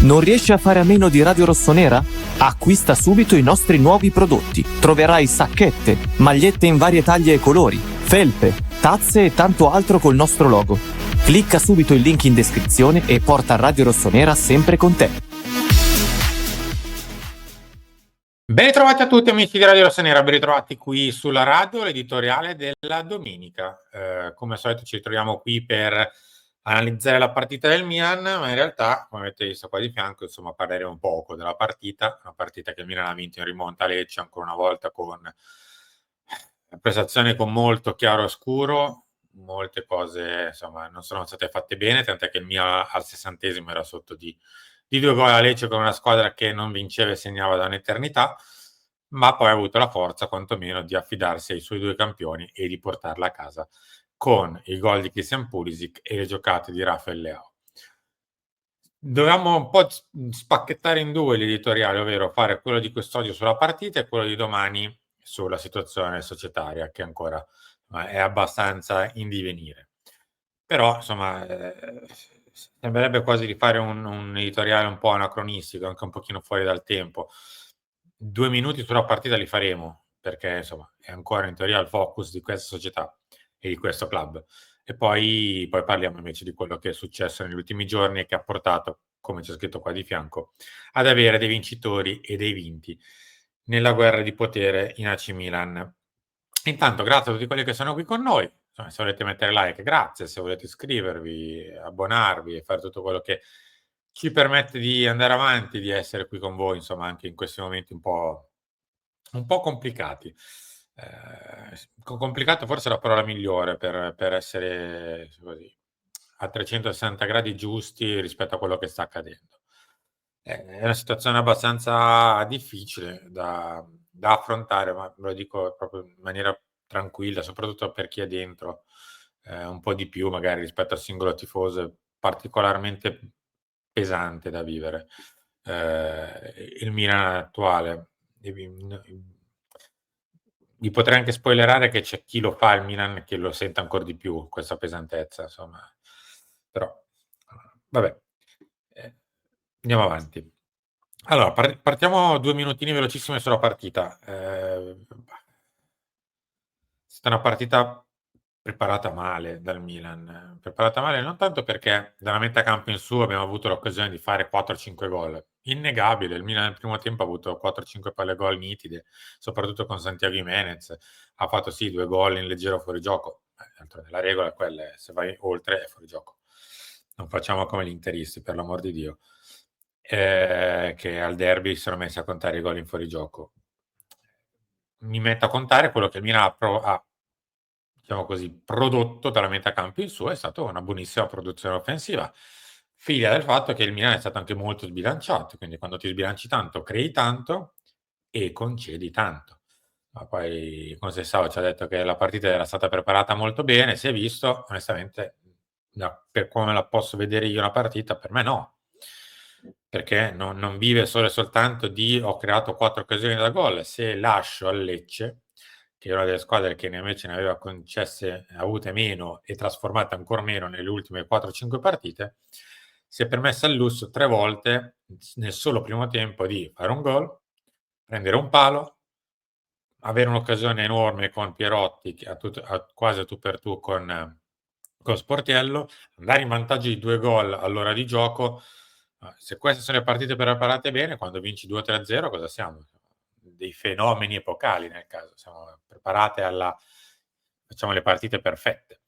Non riesci a fare a meno di Radio Rossonera? Acquista subito i nostri nuovi prodotti. Troverai sacchette, magliette in varie taglie e colori, felpe, tazze e tanto altro col nostro logo. Clicca subito il link in descrizione e porta Radio Rossonera sempre con te. Ben ritrovati a tutti amici di Radio Rossonera, ben ritrovati qui sulla radio, l'editoriale della domenica. Come al solito ci ritroviamo qui per analizzare la partita del Milan, ma in realtà, come avete visto qua di fianco, insomma, parleremo poco della partita, una partita che il Milan ha vinto in rimonta a Lecce ancora una volta con prestazione con molto chiaro e scuro, molte cose insomma non sono state fatte bene, tant'è che il Milan al 60esimo era sotto di 2 gol a Lecce con una squadra che non vinceva e segnava da un'eternità, ma poi ha avuto la forza quantomeno di affidarsi ai suoi due campioni e di portarla a casa con i gol di Christian Pulisic e le giocate di Rafael Leao. Dovevamo un po' spacchettare in due l'editoriale, ovvero fare quello di quest'oggi sulla partita e quello di domani sulla situazione societaria che ancora è abbastanza in divenire. Però insomma sembrerebbe quasi di fare un editoriale un po' anacronistico, anche un pochino fuori dal tempo. 2 minuti sulla partita li faremo, perché insomma è ancora in teoria il focus di questa società e di questo club. E poi parliamo invece di quello che è successo negli ultimi giorni e che ha portato, come c'è scritto qua di fianco, ad avere dei vincitori e dei vinti nella guerra di potere in AC Milan. Intanto grazie a tutti quelli che sono qui con noi. Insomma, se volete mettere like, grazie, se volete iscrivervi, abbonarvi e fare tutto quello che ci permette di andare avanti, di essere qui con voi, insomma, anche in questi momenti un po' complicati. Complicato forse è la parola migliore per essere così a 360 gradi giusti rispetto a quello che sta accadendo. È una situazione abbastanza difficile da affrontare, ma lo dico proprio in maniera tranquilla, soprattutto per chi è dentro, un po' di più magari rispetto al singolo tifoso, è particolarmente pesante da vivere. Il Milan attuale. Vi potrei anche spoilerare che c'è chi lo fa il Milan che lo sente ancor di più questa pesantezza, insomma. Però vabbè. Andiamo avanti. Allora, partiamo 2 minutini velocissimi sulla partita. È stata una partita preparata male dal Milan. Preparata male non tanto perché dalla metà campo in su abbiamo avuto l'occasione di fare 4-5 gol. Innegabile, il Milan nel primo tempo ha avuto 4-5 palle gol nitide, soprattutto con Santiago Jimenez. Ha fatto sì 2 gol in leggero fuorigioco. La regola è quella, se vai oltre è fuorigioco. Non facciamo come gli interisti, per l'amor di Dio. Che al derby si sono messi a contare i gol in fuorigioco. Mi metto a contare quello che il Milan ha diciamo così, prodotto dalla metà campo in su, è stata una buonissima produzione offensiva, figlia del fatto che il Milan è stato anche molto sbilanciato, quindi quando ti sbilanci tanto crei tanto e concedi tanto. Ma poi Conceição ci ha detto che la partita era stata preparata molto bene, si è visto, onestamente, per come la posso vedere io una partita, per me no, perché non vive solo e soltanto di ho creato 4 occasioni da gol, se lascio al Lecce, che è una delle squadre che invece ne aveva concesse avute meno e trasformate ancora meno nelle ultime 4-5 partite, si è permessa il lusso 3 volte nel solo primo tempo di fare un gol, prendere un palo, avere un'occasione enorme con Pierotti che quasi a tu per tu con Sportiello, andare in vantaggio di 2 gol all'ora di gioco. Se queste sono le partite preparate bene, quando vinci 2-3-0 cosa siamo? Dei fenomeni epocali nel caso, siamo preparate facciamo le partite perfette.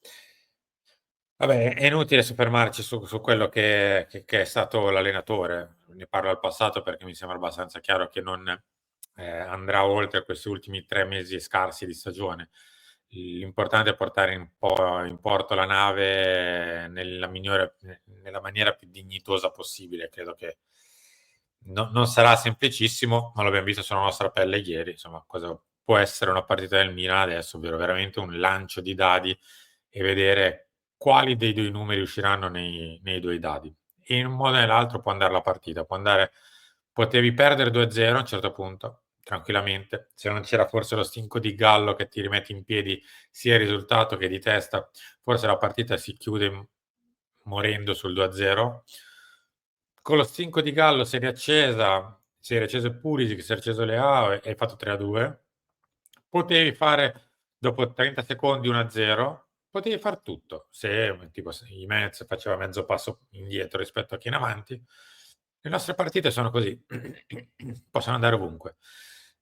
Vabbè, è inutile soffermarci su quello che è stato l'allenatore. Ne parlo al passato perché mi sembra abbastanza chiaro che non andrà oltre questi ultimi 3 mesi scarsi di stagione. L'importante è portare in porto la nave nella maniera più dignitosa possibile. Credo che non sarà semplicissimo, ma l'abbiamo visto sulla nostra pelle ieri. Insomma, cosa può essere una partita del Milan adesso, ovvero veramente un lancio di dadi e vedere quali dei 2 numeri usciranno nei 2 dadi. E in un modo o nell'altro può andare la partita, potevi perdere 2-0 a un certo punto, tranquillamente, se non c'era forse lo stinco di Gallo che ti rimette in piedi sia il risultato che di testa, forse la partita si chiude morendo sul 2-0. con lo stinco di Gallo si è riacceso il Pulisic, si è riacceso Leao e hai fatto 3-2. Potevi fare dopo 30 secondi 1-0, potevi far tutto. Se tipo Jimenez faceva mezzo passo indietro rispetto a chi in avanti. Le nostre partite sono così, possono andare ovunque.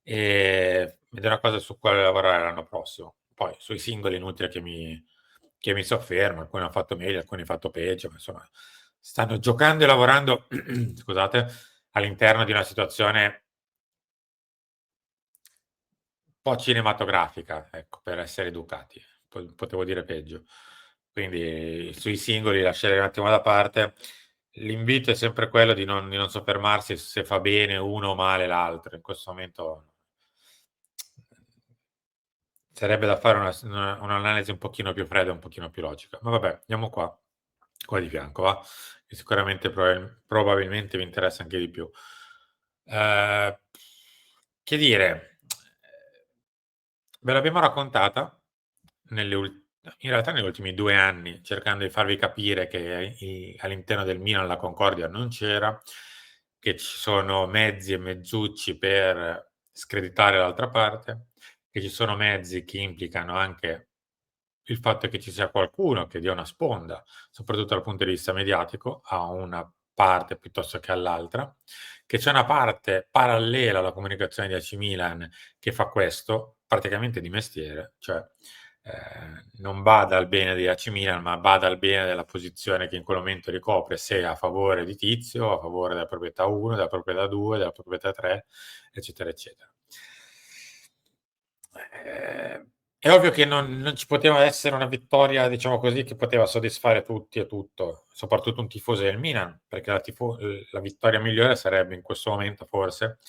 Ed è una cosa su quale lavorare l'anno prossimo. Poi sui singoli è inutile che mi soffermo, alcuni hanno fatto meglio, alcuni hanno fatto peggio, ma insomma stanno giocando e lavorando, scusate, all'interno di una situazione un po' cinematografica, ecco, per essere educati. Potevo dire peggio. Quindi sui singoli lascerei un attimo da parte. L'invito è sempre quello di non soffermarsi se fa bene uno o male l'altro. In questo momento sarebbe da fare un'analisi un pochino più fredda, un pochino più logica. Ma vabbè, andiamo qua di fianco, va? Che sicuramente probabilmente vi interessa anche di più. Che dire, ve l'abbiamo raccontata in realtà negli ultimi 2 anni, cercando di farvi capire che all'interno del Milan la concordia non c'era, che ci sono mezzi e mezzucci per screditare l'altra parte, che ci sono mezzi che implicano anche il fatto che ci sia qualcuno che dia una sponda, soprattutto dal punto di vista mediatico, a una parte piuttosto che all'altra, che c'è una parte parallela alla comunicazione di AC Milan che fa questo praticamente di mestiere, cioè non bada al bene di AC Milan, ma bada al bene della posizione che in quel momento ricopre, se a favore di Tizio, a favore della proprietà 1, della proprietà 2, della proprietà 3, eccetera, eccetera. È ovvio che non ci poteva essere una vittoria, diciamo così, che poteva soddisfare tutti e tutto, soprattutto un tifoso del Milan, perché la vittoria migliore sarebbe in questo momento forse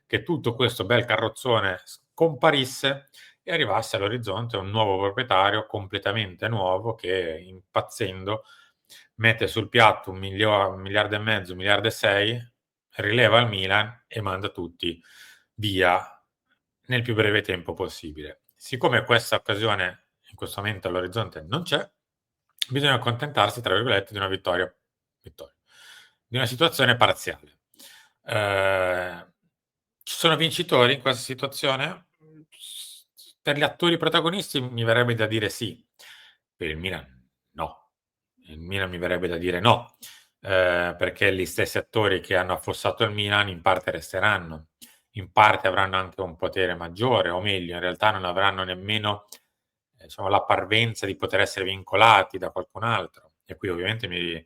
che tutto questo bel carrozzone scomparisse e arrivasse all'orizzonte un nuovo proprietario completamente nuovo che, impazzendo, mette sul piatto 1,5 miliardi, 1,6 miliardi, rileva il Milan e manda tutti via nel più breve tempo possibile. Siccome questa occasione in questo momento all'orizzonte non c'è, bisogna accontentarsi, tra virgolette, di una vittoria, di una situazione parziale. Ci sono vincitori in questa situazione? Per gli attori protagonisti mi verrebbe da dire sì, per il Milan no. Il Milan mi verrebbe da dire no, perché gli stessi attori che hanno affossato il Milan in parte resteranno, in parte avranno anche un potere maggiore, o meglio, in realtà non avranno nemmeno diciamo, la parvenza di poter essere vincolati da qualcun altro. E qui ovviamente mi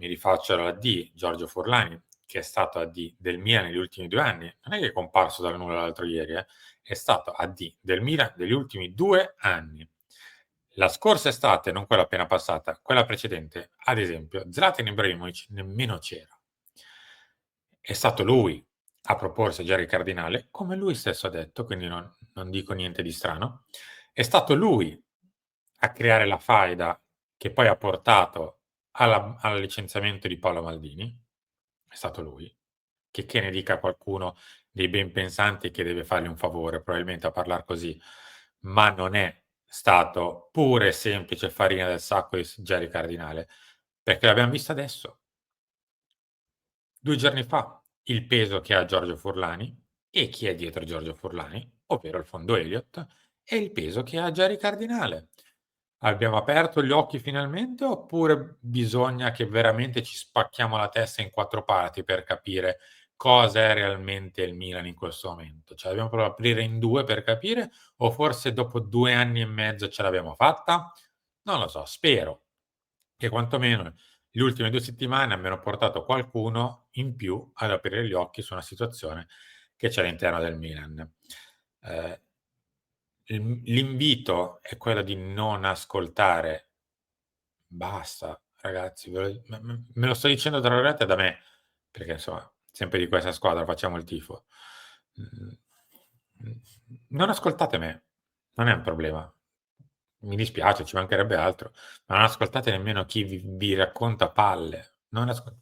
rifaccio alla D, Giorgio Furlani, che è stato AD del Milan negli ultimi 2 anni. Non è che è comparso dal nulla l'altro ieri, è stato AD del Milan degli ultimi 2 anni. La scorsa estate, non quella appena passata, quella precedente, ad esempio, Zlatan Ibrahimovic nemmeno c'era. È stato lui a proporsi a Jerry Cardinale, come lui stesso ha detto, quindi non dico niente di strano. È stato lui a creare la faida che poi ha portato al licenziamento di Paolo Maldini. È stato lui. Che ne dica qualcuno dei ben pensanti che deve fargli un favore, probabilmente a parlar così, ma non è stato pure e semplice farina del sacco di Jerry Cardinale, perché l'abbiamo visto adesso. 2 giorni fa, il peso che ha Giorgio Furlani e chi è dietro Giorgio Furlani, ovvero il fondo Elliott, e il peso che ha Jerry Cardinale. Abbiamo aperto gli occhi finalmente oppure bisogna che veramente ci spacchiamo la testa in 4 parti per capire cosa è realmente il Milan in questo momento? Cioè dobbiamo proprio aprire in 2 per capire o forse dopo 2 anni e mezzo ce l'abbiamo fatta? Non lo so, spero che quantomeno le ultime 2 settimane abbiano portato qualcuno in più ad aprire gli occhi su una situazione che c'è all'interno del Milan. L'invito è quello di non ascoltare. Basta ragazzi, me lo sto dicendo tra virgolette da me, perché insomma sempre di questa squadra facciamo il tifo. Non ascoltate me, non è un problema. Mi dispiace, ci mancherebbe altro, ma non ascoltate nemmeno chi vi racconta palle.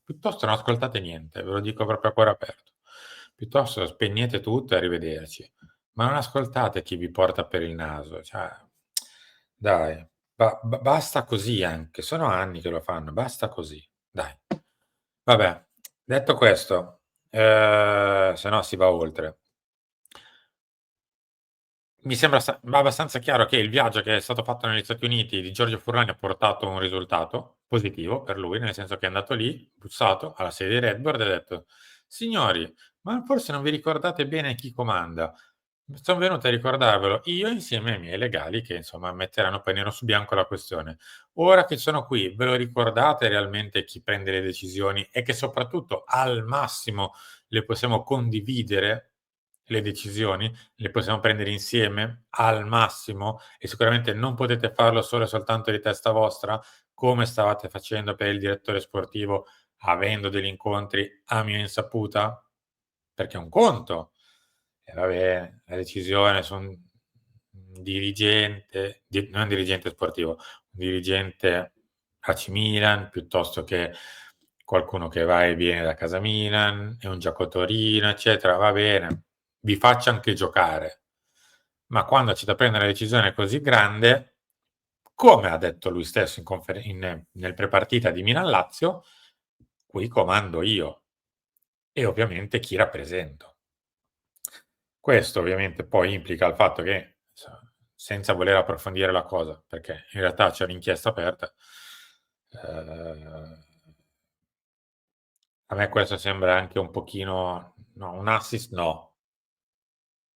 Piuttosto non ascoltate niente, ve lo dico proprio a cuore aperto. Piuttosto spegnete tutto e arrivederci. Ma non ascoltate chi vi porta per il naso, cioè dai, basta così anche, sono anni che lo fanno, basta così, dai. Vabbè, Detto questo, se no si va oltre. Mi sembra abbastanza chiaro che il viaggio che è stato fatto negli Stati Uniti di Giorgio Furlani ha portato un risultato positivo per lui, nel senso che è andato lì, bussato alla sede di Red Bird e ha detto: "Signori, ma forse non vi ricordate bene chi comanda. Son venuto a ricordarvelo io insieme ai miei legali che, insomma, metteranno poi nero su bianco la questione. Ora che sono qui, ve lo ricordate realmente chi prende le decisioni e che soprattutto al massimo le possiamo condividere le decisioni? Le possiamo prendere insieme al massimo e sicuramente non potete farlo solo e soltanto di testa vostra, come stavate facendo per il direttore sportivo, avendo degli incontri a mia insaputa? Perché un conto, e vabbè, la decisione su un dirigente non dirigente sportivo, un dirigente AC Milan, piuttosto che qualcuno che va e viene da casa Milan, è un giocatorino, eccetera, va bene, vi faccio anche giocare. Ma quando c'è da prendere una decisione così grande, come ha detto lui stesso nel prepartita di Milan-Lazio, qui comando io e ovviamente chi rappresento. Questo ovviamente poi implica il fatto che, senza voler approfondire la cosa, perché in realtà c'è un'inchiesta aperta, ehm, a me questo sembra anche un pochino no, un assist no,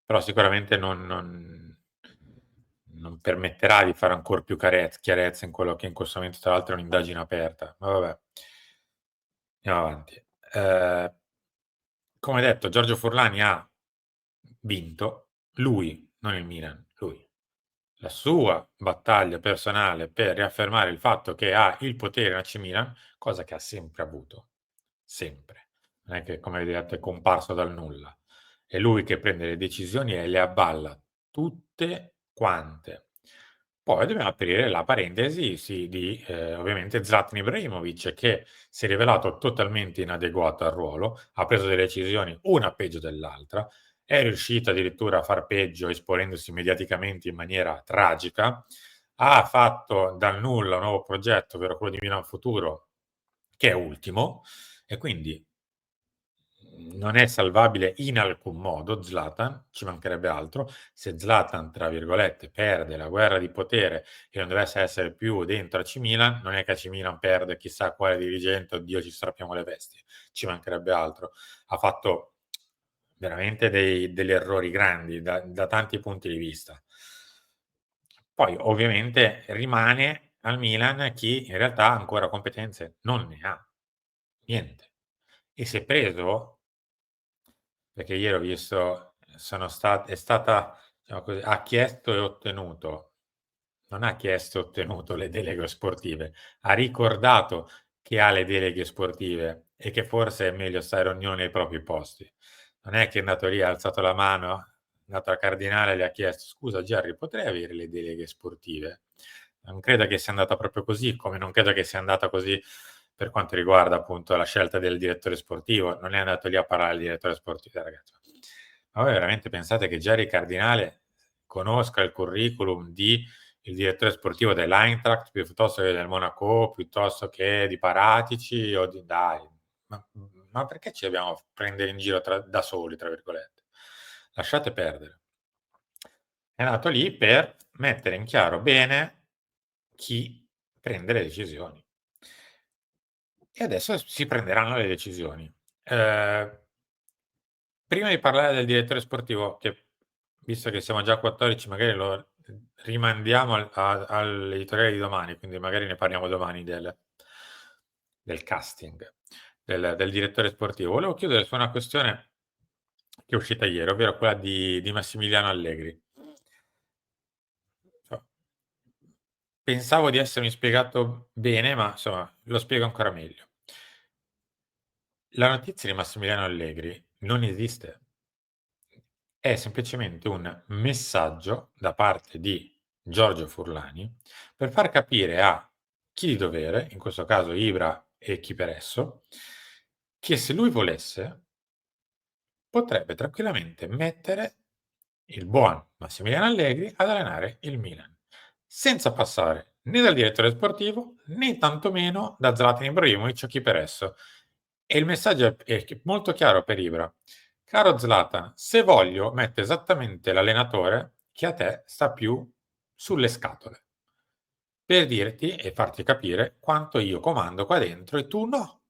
però sicuramente non permetterà di fare ancor più chiarezza in quello che in questo momento tra l'altro è un'indagine aperta. Ma vabbè, andiamo avanti. Come detto Giorgio Furlani ha vinto, lui, non il Milan, lui. La sua battaglia personale per riaffermare il fatto che ha il potere in AC Milan, cosa che ha sempre avuto, sempre. Non è che, come vedete, è comparso dal nulla. È lui che prende le decisioni e le abballa tutte quante. Poi dobbiamo aprire la parentesi, sì, di, ovviamente Zlatan Ibrahimovic che si è rivelato totalmente inadeguato al ruolo, ha preso delle decisioni una peggio dell'altra, è riuscito addirittura a far peggio esponendosi mediaticamente in maniera tragica, ha fatto dal nulla un nuovo progetto, ovvero quello di Milan Futuro, che è ultimo, e quindi non è salvabile in alcun modo Zlatan, ci mancherebbe altro. Se Zlatan, tra virgolette, "perde la guerra di potere" e non dovesse essere più dentro AC Milan, non è che AC Milan perde chissà quale dirigente, oddio ci strappiamo le vesti, ci mancherebbe altro. Ha fatto veramente degli errori grandi da tanti punti di vista. Poi ovviamente rimane al Milan chi in realtà ancora competenze non ne ha, niente. E si è preso perché ieri ho visto è stata, diciamo così, ha chiesto e ottenuto. Non ha chiesto e ottenuto le deleghe sportive, ha ricordato che ha le deleghe sportive e che forse è meglio stare ognuno nei propri posti. Non è che è andato lì, ha alzato la mano, è andato al cardinale e gli ha chiesto: "Scusa Gerry, potrei avere le deleghe sportive?" Non credo che sia andata proprio così, come non credo che sia andata così per quanto riguarda appunto la scelta del direttore sportivo. Non è andato lì a parlare al direttore sportivo, ragazzi. Ma voi veramente pensate che Gerry Cardinale conosca il curriculum di il direttore sportivo dell'Eintracht, piuttosto che del Monaco, piuttosto che di Paratici o di dai, ma perché ci dobbiamo prendere in giro "da soli", tra virgolette? Lasciate perdere. È nato lì per mettere in chiaro bene chi prende le decisioni. E adesso si prenderanno le decisioni. Ehm, Prima di parlare del direttore sportivo, che visto che siamo già a 14 magari lo rimandiamo all'editoriale di domani, quindi magari ne parliamo domani del casting del direttore sportivo. Volevo chiudere su una questione che è uscita ieri, ovvero quella di Massimiliano Allegri. Cioè, pensavo di essermi spiegato bene, ma insomma lo spiego ancora meglio. La notizia di Massimiliano Allegri non esiste. È semplicemente un messaggio da parte di Giorgio Furlani per far capire a chi di dovere, in questo caso Ibra e chi per esso, che se lui volesse potrebbe tranquillamente mettere il buon Massimiliano Allegri ad allenare il Milan, senza passare né dal direttore sportivo né tantomeno da Zlatan Ibrahimovic o chi per esso. E il messaggio è molto chiaro per Ibra. Caro Zlatan, se voglio metto esattamente l'allenatore che a te sta più sulle scatole, per dirti e farti capire quanto io comando qua dentro e tu no.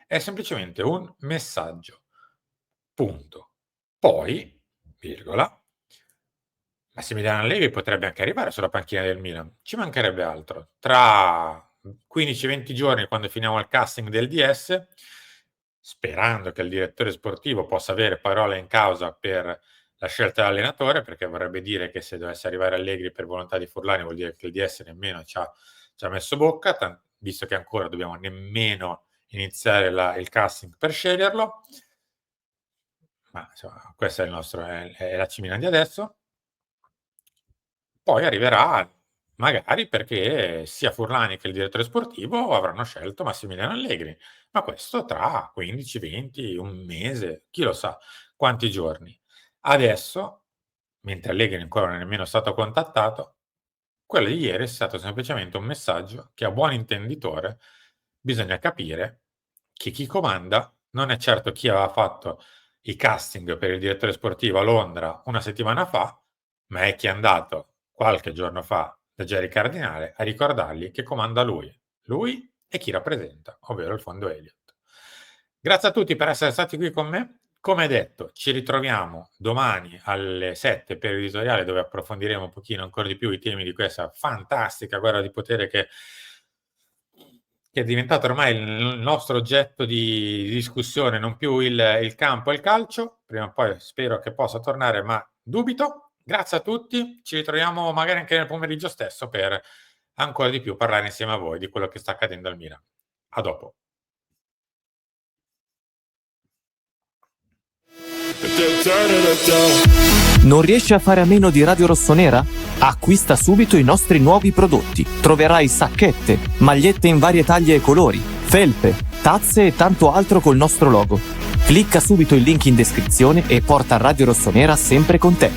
È semplicemente un messaggio. Punto. Poi, virgola, Massimiliano Allegri potrebbe anche arrivare sulla panchina del Milan, ci mancherebbe altro. Tra 15-20 giorni, quando finiamo il casting del DS, sperando che il direttore sportivo possa avere parola in causa per la scelta dell'allenatore, perché vorrebbe dire che se dovesse arrivare Allegri per volontà di Furlani vuol dire che il DS nemmeno ci ha messo bocca, visto che ancora dobbiamo nemmeno iniziare il casting per sceglierlo. Ma insomma, questa è la cimina di adesso. Poi arriverà magari perché sia Furlani che il direttore sportivo avranno scelto Massimiliano Allegri, ma questo tra 15, 20, un mese, chi lo sa quanti giorni. Adesso, mentre Allegri ancora non è nemmeno stato contattato, quello di ieri è stato semplicemente un messaggio che a buon intenditore bisogna capire che chi comanda non è certo chi aveva fatto i casting per il direttore sportivo a Londra una settimana fa, ma è chi è andato qualche giorno fa da Jerry Cardinale a ricordargli che comanda lui e chi rappresenta, ovvero il fondo Elliott. Grazie a tutti per essere stati qui con me. Come detto, ci ritroviamo domani alle 7 per l'editoriale, dove approfondiremo un pochino ancora di più i temi di questa fantastica guerra di potere che è diventato ormai il nostro oggetto di discussione, non più il campo e il calcio. Prima o poi spero che possa tornare, ma dubito. Grazie a tutti, ci ritroviamo magari anche nel pomeriggio stesso per ancora di più parlare insieme a voi di quello che sta accadendo al Milan. A dopo. Non riesci a fare a meno di Radio Rossonera? Acquista subito i nostri nuovi prodotti. Troverai sacchette, magliette in varie taglie e colori, felpe, tazze e tanto altro col nostro logo. Clicca subito il link in descrizione e porta Radio Rossonera sempre con te.